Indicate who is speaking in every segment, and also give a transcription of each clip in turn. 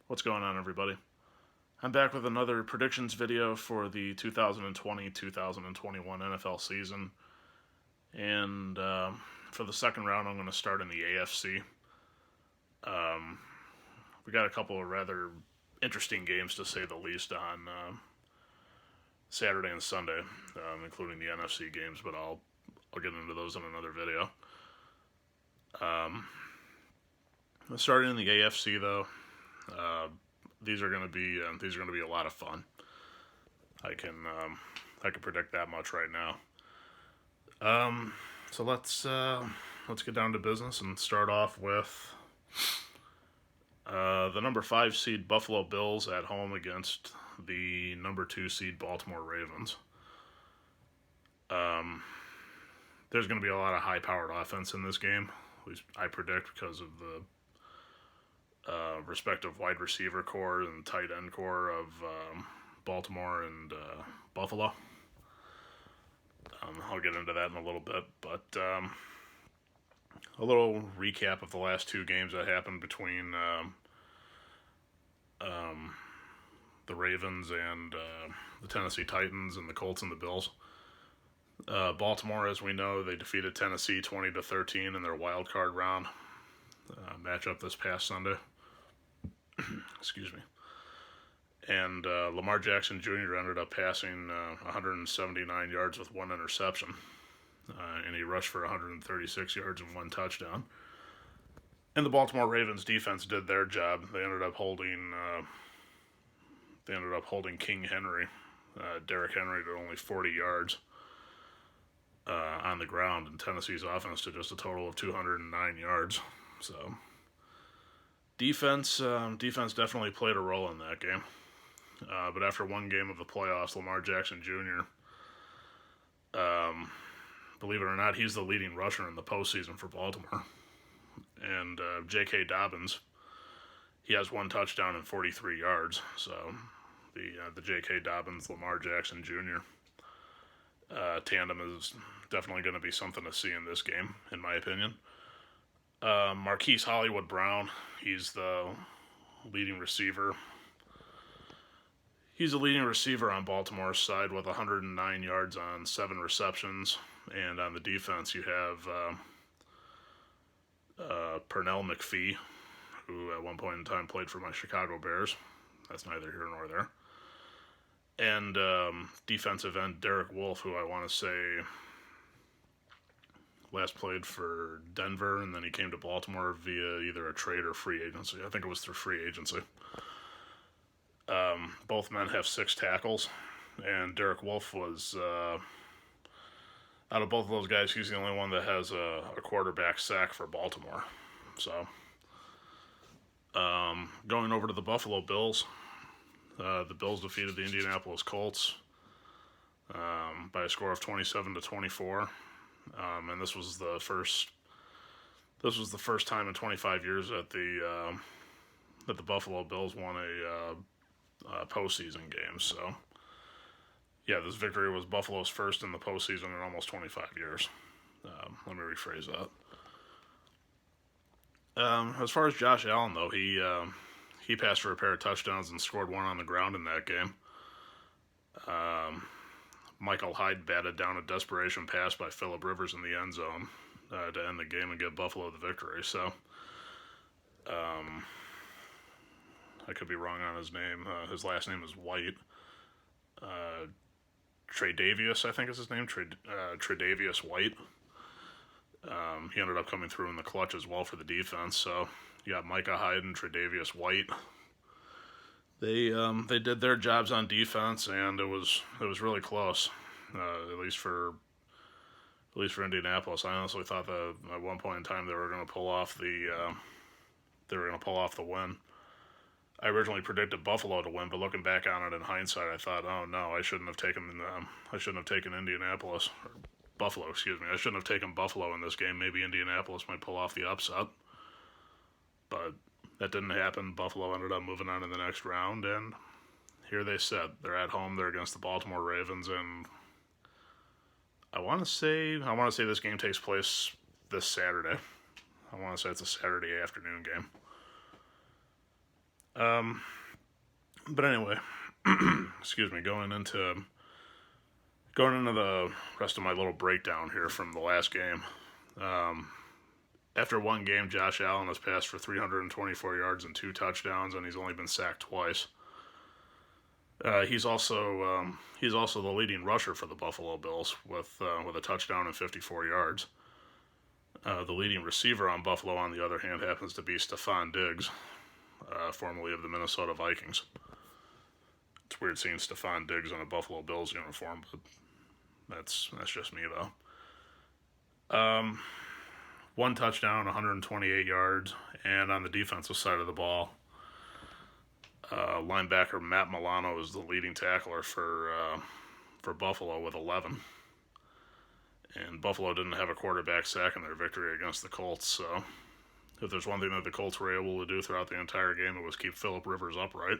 Speaker 1: What's going on, everybody? I'm back with another predictions video for the 2020-2021 NFL season. And for the second round, I'm going to start in the AFC. We got a couple of rather interesting games, to say the least, on Saturday and Sunday, including the NFC games, but I'll get into those in another video. Starting in the AFC, though, these are going to be a lot of fun. I can predict that much right now. So let's get down to business and start off with the number 5 seed Buffalo Bills at home against the number 2 seed Baltimore Ravens. There's going to be a lot of high-powered offense in this game, at least I predict, because of the respective wide receiver core and tight end core of Baltimore and Buffalo. I'll get into that in a little bit, but a little recap of the last two games that happened between the Ravens and the Tennessee Titans and the Colts and the Bills. Baltimore, as we know, they defeated Tennessee 20-13 in their wild card round matchup this past Sunday. Excuse me. And Lamar Jackson Jr. ended up passing 179 yards with one interception, and he rushed for 136 yards and one touchdown. And the Baltimore Ravens defense did their job. They ended up holding King Henry, Derrick Henry, to only 40 yards on the ground, and Tennessee's offense to just a total of 209 yards. So defense definitely played a role in that game. But after one game of the playoffs, Lamar Jackson Jr., believe it or not, he's the leading rusher in the postseason for Baltimore. And J.K. Dobbins, he has one touchdown and 43 yards. So the J.K. Dobbins, Lamar Jackson Jr. Tandem is definitely going to be something to see in this game, in my opinion. Marquise Hollywood Brown, he's the leading receiver. He's the leading receiver on Baltimore's side with 109 yards on 7 receptions. And on the defense, you have Pernell McPhee, who at one point in time played for my Chicago Bears. That's neither here nor there. And defensive end Derek Wolfe, who I want to say last played for Denver, and then he came to Baltimore via either a trade or free agency. I think it was through free agency. Both men have 6 tackles, and Derek Wolfe was, out of both of those guys, he's the only one that has a quarterback sack for Baltimore. So, going over to the Buffalo Bills, the Bills defeated the Indianapolis Colts by a score of 27-24, and this was the first time in 25 years that the Buffalo Bills won a postseason game. So, yeah, this victory was Buffalo's first in the postseason in almost 25 years. Let me rephrase that. As far as Josh Allen, though, he passed for a pair of touchdowns and scored one on the ground in that game. Michael Hyde batted down a desperation pass by Phillip Rivers in the end zone to end the game and give Buffalo the victory. So, I could be wrong on his name. His last name is White. Tre'Davious, I think is his name. Tre'Davious White. He ended up coming through in the clutch as well for the defense. So you got Micah Hyde and Tre'Davious White. They did their jobs on defense, and it was really close. At least for Indianapolis, I honestly thought that at one point in time they were going to pull off the win. I originally predicted Buffalo to win, but looking back on it in hindsight, I thought, oh no, I shouldn't have taken Indianapolis, or Buffalo, excuse me. I shouldn't have taken Buffalo in this game. Maybe Indianapolis might pull off the upset, but that didn't happen. Buffalo ended up moving on to the next round, and here they sit. They're at home. They're against the Baltimore Ravens, and I want to say this game takes place this Saturday. I want to say it's a Saturday afternoon game. But anyway, excuse me, going into the rest of my little breakdown here from the last game. After one game, Josh Allen has passed for 324 yards and 2 touchdowns, and he's only been sacked twice. He's also the leading rusher for the Buffalo Bills with a touchdown and 54 yards. The leading receiver on Buffalo, on the other hand, happens to be Stephon Diggs, formerly of the Minnesota Vikings. It's weird seeing Stephon Diggs in a Buffalo Bills uniform, but that's just me though. One touchdown, 128 yards, and on the defensive side of the ball, linebacker Matt Milano is the leading tackler for Buffalo with 11. And Buffalo didn't have a quarterback sack in their victory against the Colts, so if there's one thing that the Colts were able to do throughout the entire game, it was keep Phillip Rivers upright.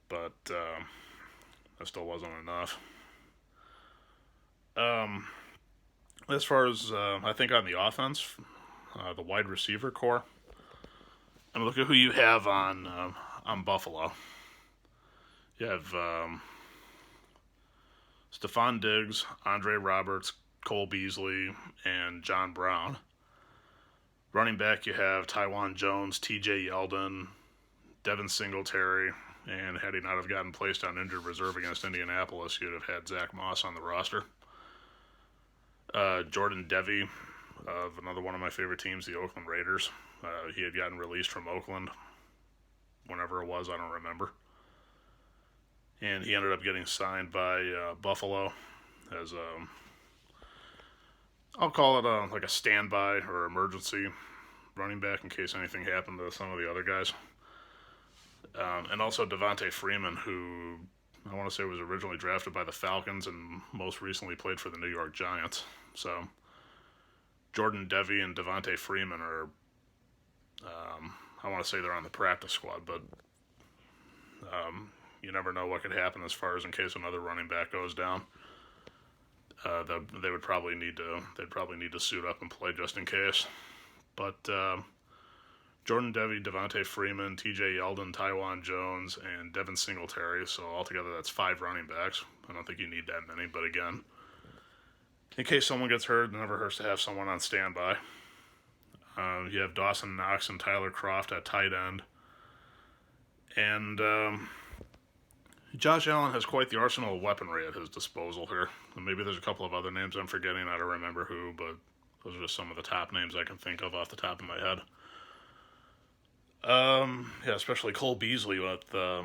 Speaker 1: But that still wasn't enough. As far as, I think on the offense, the wide receiver core, and look at who you have on Buffalo. You have Stephon Diggs, Andre Roberts, Cole Beasley, and John Brown. Running back, you have Tywan Jones, T.J. Yeldon, Devin Singletary, and had he not have gotten placed on injured reserve against Indianapolis, you'd have had Zach Moss on the roster. Jordan Devey, of another one of my favorite teams, the Oakland Raiders. He had gotten released from Oakland, whenever it was, I don't remember. And he ended up getting signed by Buffalo as I'll call it like a standby or emergency running back in case anything happened to some of the other guys. And also Devontae Freeman, who I want to say was originally drafted by the Falcons and most recently played for the New York Giants. So Jordan Devey and Devontae Freeman are, I want to say they're on the practice squad, but you never know what could happen as far as in case another running back goes down. They would probably need to suit up and play just in case. But Jordan Devey, Devontae Freeman, T.J. Yeldon, Tywan Jones, and Devin Singletary. So altogether, that's 5 running backs. I don't think you need that many, but again, in case someone gets hurt, it never hurts to have someone on standby. You have Dawson Knox and Tyler Kroft at tight end. And Josh Allen has quite the arsenal of weaponry at his disposal here. And maybe there's a couple of other names I'm forgetting. I don't remember who, but those are just some of the top names I can think of off the top of my head. Yeah, especially Cole Beasley, with the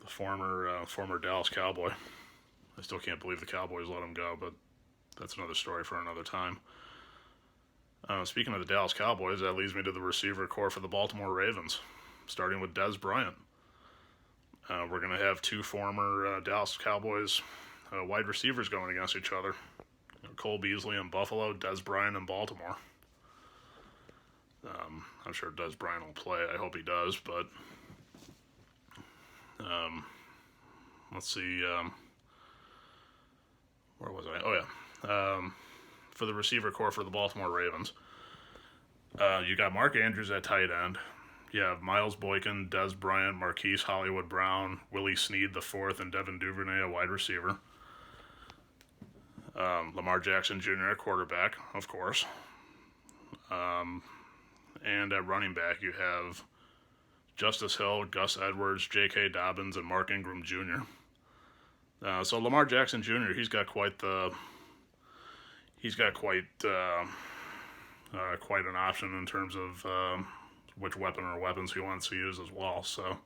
Speaker 1: former Dallas Cowboy. I still can't believe the Cowboys let him go, but that's another story for another time. Speaking of the Dallas Cowboys, that leads me to the receiver core for the Baltimore Ravens, starting with Dez Bryant. We're going to have 2 former Dallas Cowboys wide receivers going against each other. Cole Beasley in Buffalo, Dez Bryant in Baltimore. I'm sure Dez Bryant will play. I hope he does, but let's see. Where was I? Oh, yeah. For the receiver core for the Baltimore Ravens, you got Mark Andrews at tight end. You have Miles Boykin, Dez Bryant, Marquise Hollywood Brown, Willie Snead IV, and Devin Duvernay, a wide receiver. Lamar Jackson Jr. at quarterback, of course. And at running back, you have Justice Hill, Gus Edwards, J.K. Dobbins, and Mark Ingram Jr. So Lamar Jackson Jr., he's got quite an option in terms of which weapon or weapons he wants to use as well. So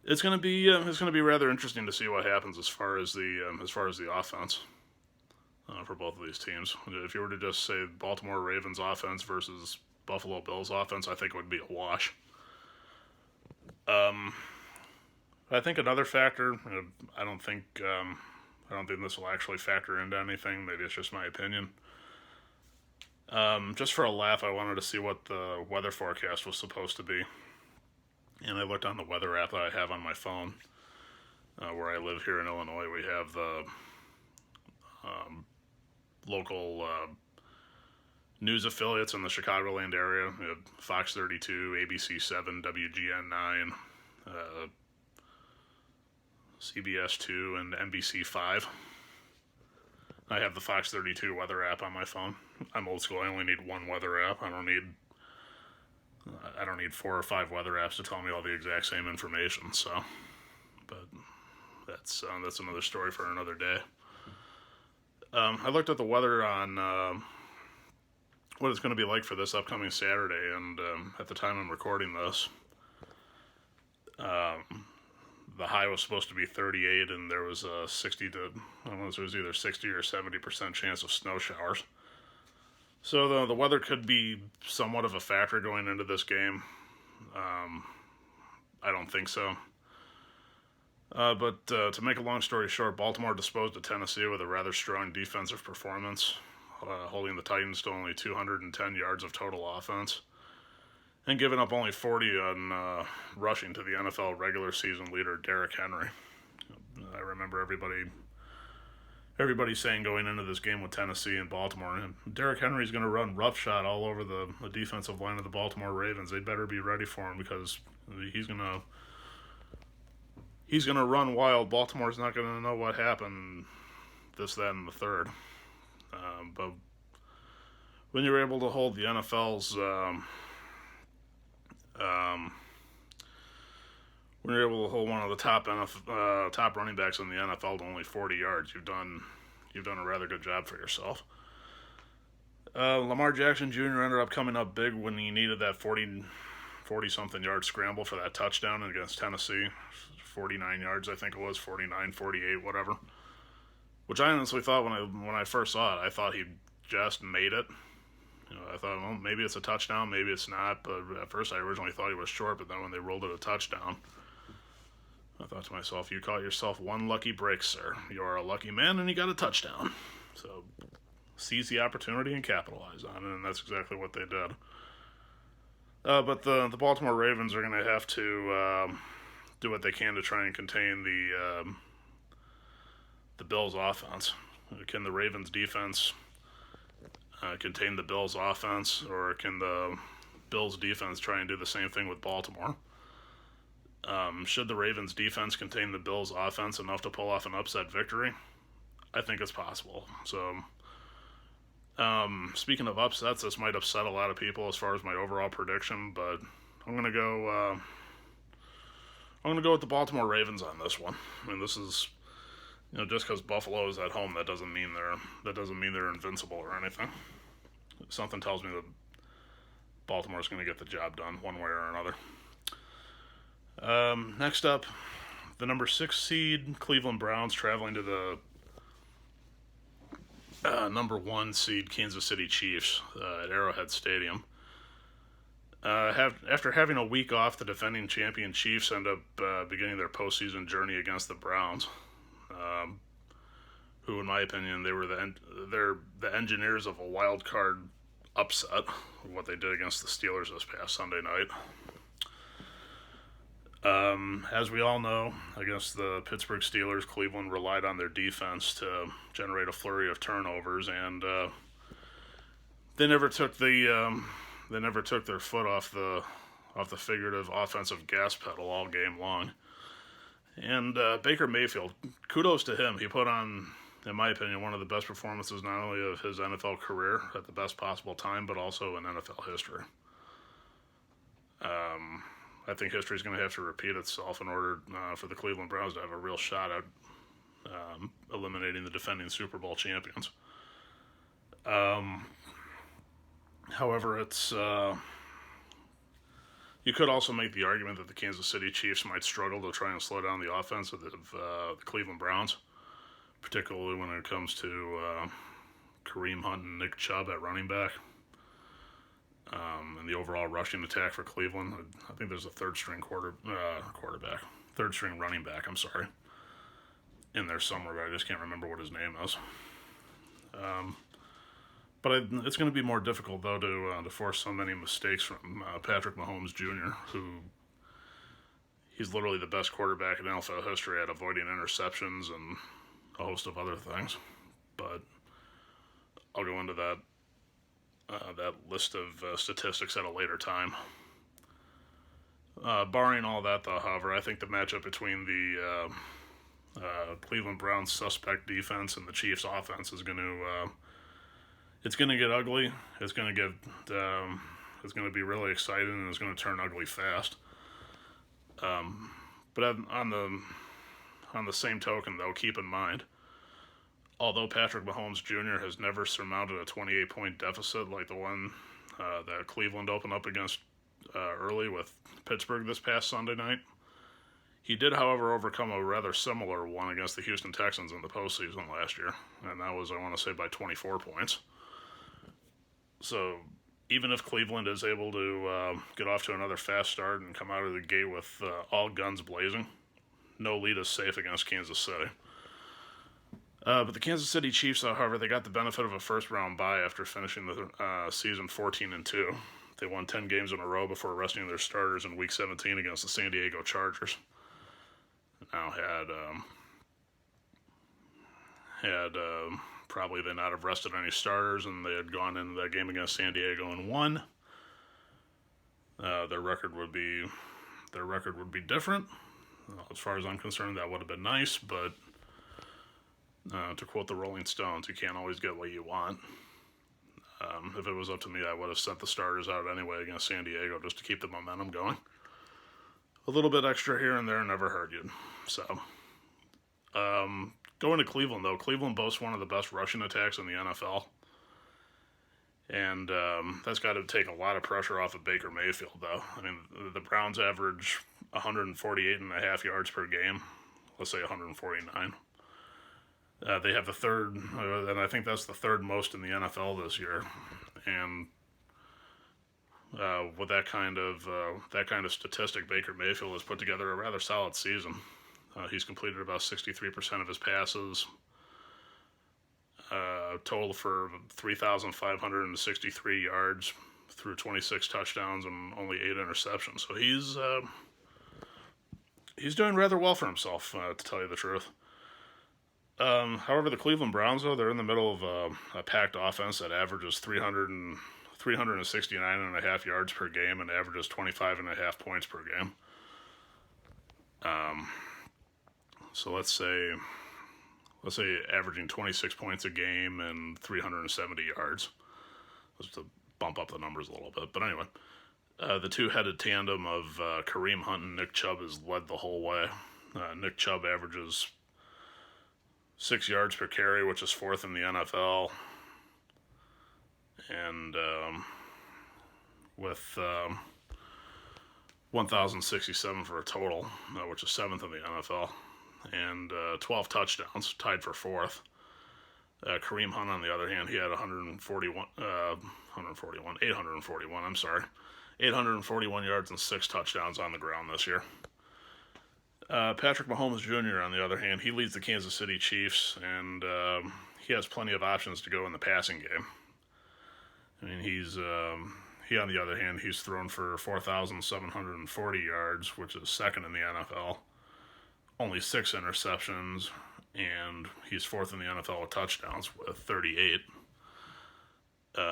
Speaker 1: it's going to be rather interesting to see what happens as far as the offense for both of these teams. If you were to just say Baltimore Ravens offense versus Buffalo Bills offense, I think it would be a wash. I think another factor, I don't think this will actually factor into anything. Maybe it's just my opinion. Just for a laugh, I wanted to see what the weather forecast was supposed to be. And I looked on the weather app that I have on my phone. Where I live here in Illinois, we have the local news affiliates in the Chicagoland area. We have Fox 32, ABC 7, WGN 9, CBS 2, and NBC 5. I have the Fox 32 weather app on my phone. I'm old school. I only need one weather app. I don't need 4 or 5 weather apps to tell me all the exact same information. So, but that's another story for another day. I looked at the weather on what it's going to be like for this upcoming Saturday, and at the time I'm recording this, the high was supposed to be 38, and there was a 60 to, I don't know, it was either 60 or 70% chance of snow showers. So the weather could be somewhat of a factor going into this game. I don't think so. But to make a long story short, Baltimore disposed of Tennessee with a rather strong defensive performance, holding the Titans to only 210 yards of total offense, and giving up only 40 on rushing to the NFL regular season leader, Derrick Henry. I remember everybody saying going into this game with Tennessee and Baltimore, Derrick Henry's going to run roughshod all over the defensive line of the Baltimore Ravens. They'd better be ready for him because he's going to run wild. Baltimore's not going to know what happened, this, that, and the third. But when you're able to hold the NFL's when you're able to hold one of the top running backs in the NFL to only 40 yards, you've done a rather good job for yourself. Lamar Jackson Jr. ended up coming up big when he needed that 40-something yard scramble for that touchdown against Tennessee. 49 yards, I think it was, 49, 48, whatever. Which I honestly thought when I first saw it, I thought he just made it. I thought, well, maybe it's a touchdown, maybe it's not. But at first, I originally thought he was short. But then when they rolled it a touchdown, I thought to myself, "You caught yourself one lucky break, sir. You are a lucky man, and you got a touchdown. So seize the opportunity and capitalize on it." And that's exactly what they did. But the Baltimore Ravens are going to have to do what they can to try and contain the Bills' offense. Can the Ravens' defense contain the Bills' offense, or can the Bills' defense try and do the same thing with Baltimore? Should the Ravens' defense contain the Bills' offense enough to pull off an upset victory? I think it's possible. So, speaking of upsets, this might upset a lot of people as far as my overall prediction, but I'm gonna go with the Baltimore Ravens on this one. I mean, this is, just because Buffalo is at home, that doesn't mean they're invincible or anything. Something tells me that Baltimore's going to get the job done one way or another. Next up, the number 6 seed Cleveland Browns traveling to the number 1 seed Kansas City Chiefs at Arrowhead Stadium. After having a week off, the defending champion Chiefs end up beginning their postseason journey against the Browns, who, in my opinion, they're the engineers of a wild card upset, what they did against the Steelers this past Sunday night. As we all know, against the Pittsburgh Steelers, Cleveland relied on their defense to generate a flurry of turnovers, and they never took their foot off the figurative offensive gas pedal all game long. And Baker Mayfield, kudos to him. He put on, in my opinion, one of the best performances not only of his NFL career at the best possible time, but also in NFL history. I think history is going to have to repeat itself in order for the Cleveland Browns to have a real shot at eliminating the defending Super Bowl champions. However, it's you could also make the argument that the Kansas City Chiefs might struggle to try and slow down the offense of the Cleveland Browns, particularly when it comes to Kareem Hunt and Nick Chubb at running back. And the overall rushing attack for Cleveland. I think there's a third string running back, in there somewhere, but I just can't remember what his name is. But it's going to be more difficult, though, to force so many mistakes from Patrick Mahomes Jr., who he's literally the best quarterback in NFL history at avoiding interceptions and a host of other things. But I'll go into that that list of statistics at a later time. Barring all that, though, however, I think the matchup between the Cleveland Browns suspect defense and the Chiefs offense is going to it's going to get ugly. It's going to be really exciting, and it's going to turn ugly fast. But on the same token, though, keep in mind, although Patrick Mahomes Jr. has never surmounted a 28-point deficit like the one that Cleveland opened up against early with Pittsburgh this past Sunday night, he did, however, overcome a rather similar one against the Houston Texans in the postseason last year, and that was, I want to say, by 24 points. So even if Cleveland is able to get off to another fast start and come out of the gate with all guns blazing, no lead is safe against Kansas City. But the Kansas City Chiefs, however, they got the benefit of a first-round bye after finishing the season 14-2. They won 10 games in a row before resting their starters in Week 17 against the San Diego Chargers. Now, had probably they not have rested any starters and they had gone into that game against San Diego and won, their record would be different. As far as I'm concerned, that would have been nice, but to quote the Rolling Stones, you can't always get what you want. If it was up to me, I would have sent the starters out anyway against San Diego just to keep the momentum going. A little bit extra here and there never hurt you. So, going to Cleveland, though, Cleveland boasts one of the best rushing attacks in the NFL. And that's got to take a lot of pressure off of Baker Mayfield, though. I mean, the Browns average 148.5 yards per game. Let's say 149. They have the third, and I think that's the third most in the NFL this year. And with that kind of statistic, Baker Mayfield has put together a rather solid season. He's completed about 63% of his passes, total for 3,563 yards through 26 touchdowns and only 8 interceptions. So he's doing rather well for himself, to tell you the truth. However, the Cleveland Browns, though, they're in the middle of a packed offense that averages 369.5 yards per game and averages 25.5 points per game. So let's say averaging 26 points a game and 370 yards. Just to bump up the numbers a little bit. But anyway, the two-headed tandem of Kareem Hunt and Nick Chubb has led the whole way. Nick Chubb averages 6 yards per carry, which is 4th in the NFL. And with 1,067 for a total, which is 7th in the NFL. And 12 touchdowns, tied for 4th. Kareem Hunt, on the other hand, he had 841 yards and 6 touchdowns on the ground this year. Patrick Mahomes Jr., on the other hand, he leads the Kansas City Chiefs, and he has plenty of options to go in the passing game. I mean, on the other hand, he's thrown for 4,740 yards, which is 2nd in the NFL. Only 6 interceptions, and he's 4th in the NFL with touchdowns with 38.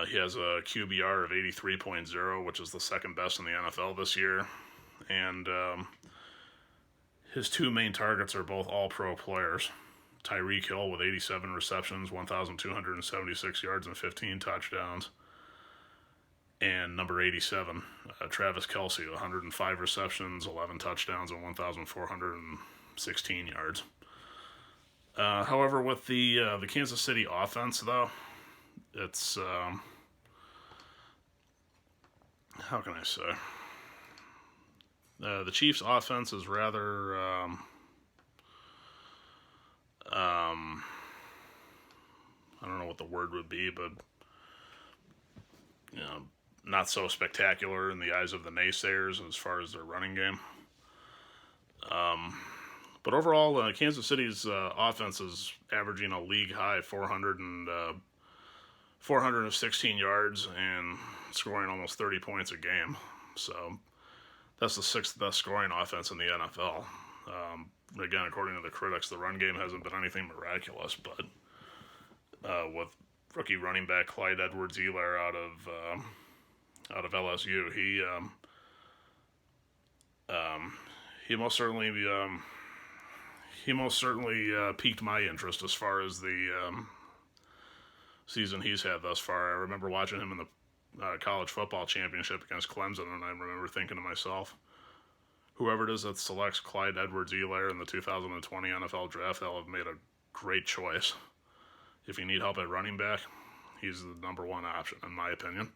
Speaker 1: He has a QBR of 83.0, which is the 2nd best in the NFL this year. And his 2 main targets are both all-pro players. Tyreek Hill with 87 receptions, 1,276 yards, and 15 touchdowns. And number 87, Travis Kelce, 105 receptions, 11 touchdowns, and 1,416 yards. However, with the Kansas City offense, though, it's how can I say? The Chiefs' offense is rather I don't know what the word would be, but not so spectacular in the eyes of the naysayers as far as their running game. But overall, Kansas City's offense is averaging a league-high 416 yards and scoring almost 30 points a game. So that's the 6th best scoring offense in the NFL. Again, according to the critics, the run game hasn't been anything miraculous, but with rookie running back Clyde Edwards-Helaire out of LSU. He most certainly piqued my interest as far as the season he's had thus far. I remember watching him in the college football championship against Clemson, and I remember thinking to myself, whoever it is that selects Clyde Edwards-Helaire in the 2020 NFL draft, they'll have made a great choice. If you need help at running back, he's the number one option, in my opinion.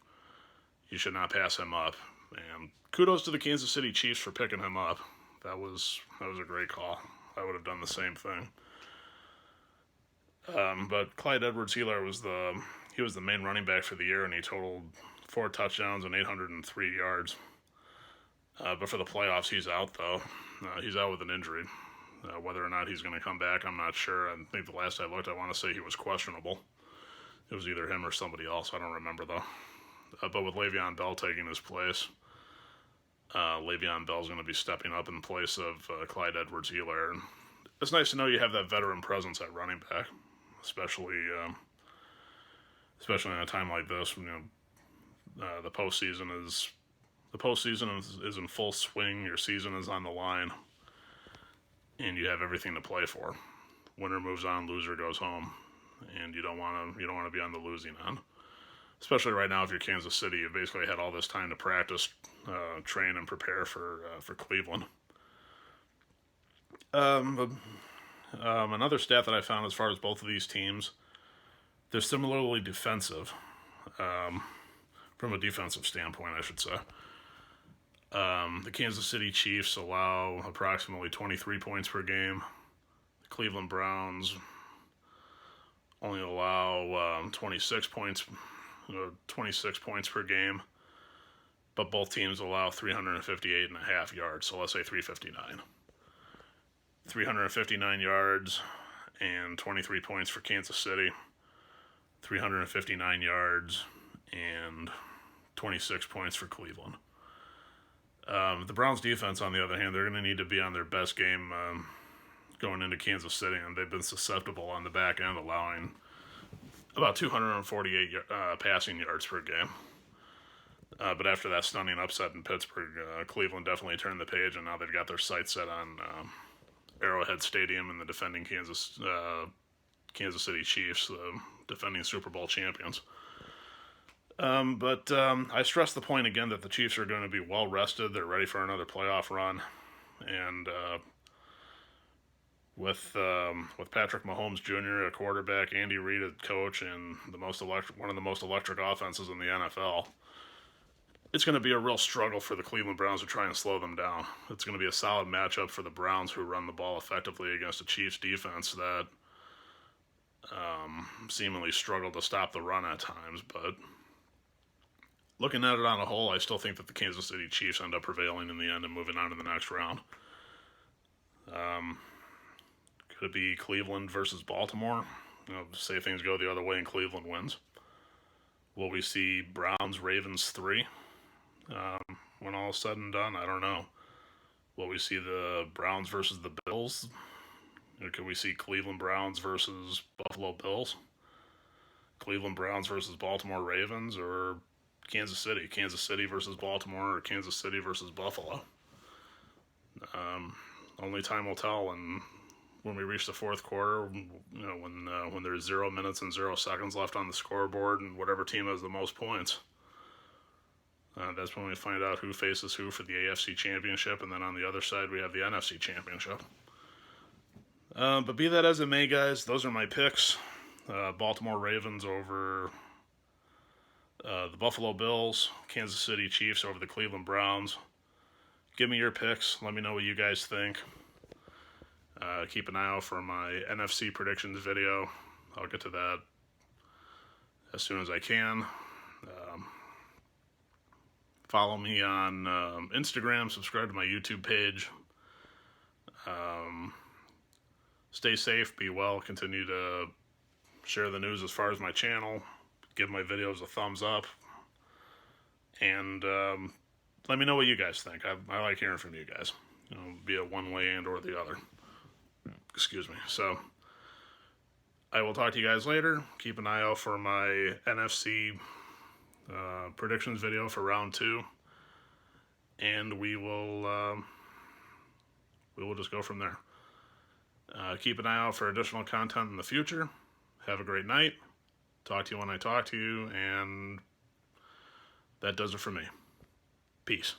Speaker 1: You should not pass him up. And kudos to the Kansas City Chiefs for picking him up. That was a great call. I would have done the same thing. But Clyde Edwards-Helaire was the main running back for the year, and he totaled 4 touchdowns and 803 yards. But for the playoffs, he's out, though. He's out with an injury. Whether or not he's going to come back, I'm not sure. I think the last I looked, I want to say he was questionable. It was either him or somebody else. I don't remember, though. But with Le'Veon Bell taking his place, Le'Veon Bell's going to be stepping up in place of Clyde Edwards-Helaire. And it's nice to know you have that veteran presence at running back, especially in a time like this. The postseason is in full swing. Your season is on the line, and you have everything to play for. Winner moves on, loser goes home, and you don't want to be on the losing end. Especially right now, if you're Kansas City, you've basically had all this time to practice, train, and prepare for Cleveland. Another stat that I found as far as both of these teams, they're similarly defensive, from a defensive standpoint, I should say. The Kansas City Chiefs allow approximately 23 points per game. The Cleveland Browns only allow 26 points per game, but both teams allow 358.5 yards, so let's say 359. 359 yards and 23 points for Kansas City, 359 yards and 26 points for Cleveland. The Browns defense, on the other hand, they're going to need to be on their best game going into Kansas City, and they've been susceptible on the back end, allowing about 248 passing yards per game. But after that stunning upset in Pittsburgh, Cleveland definitely turned the page, and now they've got their sights set on Arrowhead Stadium and the defending Kansas City Chiefs, the defending Super Bowl champions. But I stress the point again that the Chiefs are going to be well rested. They're ready for another playoff run, and with Patrick Mahomes Jr. a quarterback, Andy Reid a coach, and one of the most electric offenses in the NFL, it's going to be a real struggle for the Cleveland Browns to try and slow them down. It's going to be a solid matchup for the Browns, who run the ball effectively against a Chiefs defense that seemingly struggled to stop the run at times. But looking at it on a whole, I still think that the Kansas City Chiefs end up prevailing in the end and moving on to the next round. Could it be Cleveland versus Baltimore? Say things go the other way and Cleveland wins. Will we see Browns Ravens 3 when all is said and done? I don't know. Will we see the Browns versus the Bills? Or could we see Cleveland Browns versus Buffalo Bills? Cleveland Browns versus Baltimore Ravens, or Kansas City versus Baltimore, or Kansas City versus Buffalo? Only time will tell, and when we reach the fourth quarter, when there's 0 minutes and 0 seconds left on the scoreboard, and whatever team has the most points, that's when we find out who faces who for the AFC Championship, and then on the other side we have the NFC Championship. But be that as it may, guys, those are my picks. Baltimore Ravens over the Buffalo Bills, Kansas City Chiefs over the Cleveland Browns. Give me your picks. Let me know what you guys think. Keep an eye out for my NFC predictions video. I'll get to that as soon as I can. Follow me on Instagram. Subscribe to my YouTube page. Stay safe. Be well. Continue to share the news as far as my channel. Give my videos a thumbs up. And let me know what you guys think. I like hearing from you guys. Be it one way and or the other. Excuse me. So, I will talk to you guys later. Keep an eye out for my NFC predictions video for round 2. And we will just go from there. Keep an eye out for additional content in the future. Have a great night. Talk to you when I talk to you. And that does it for me. Peace.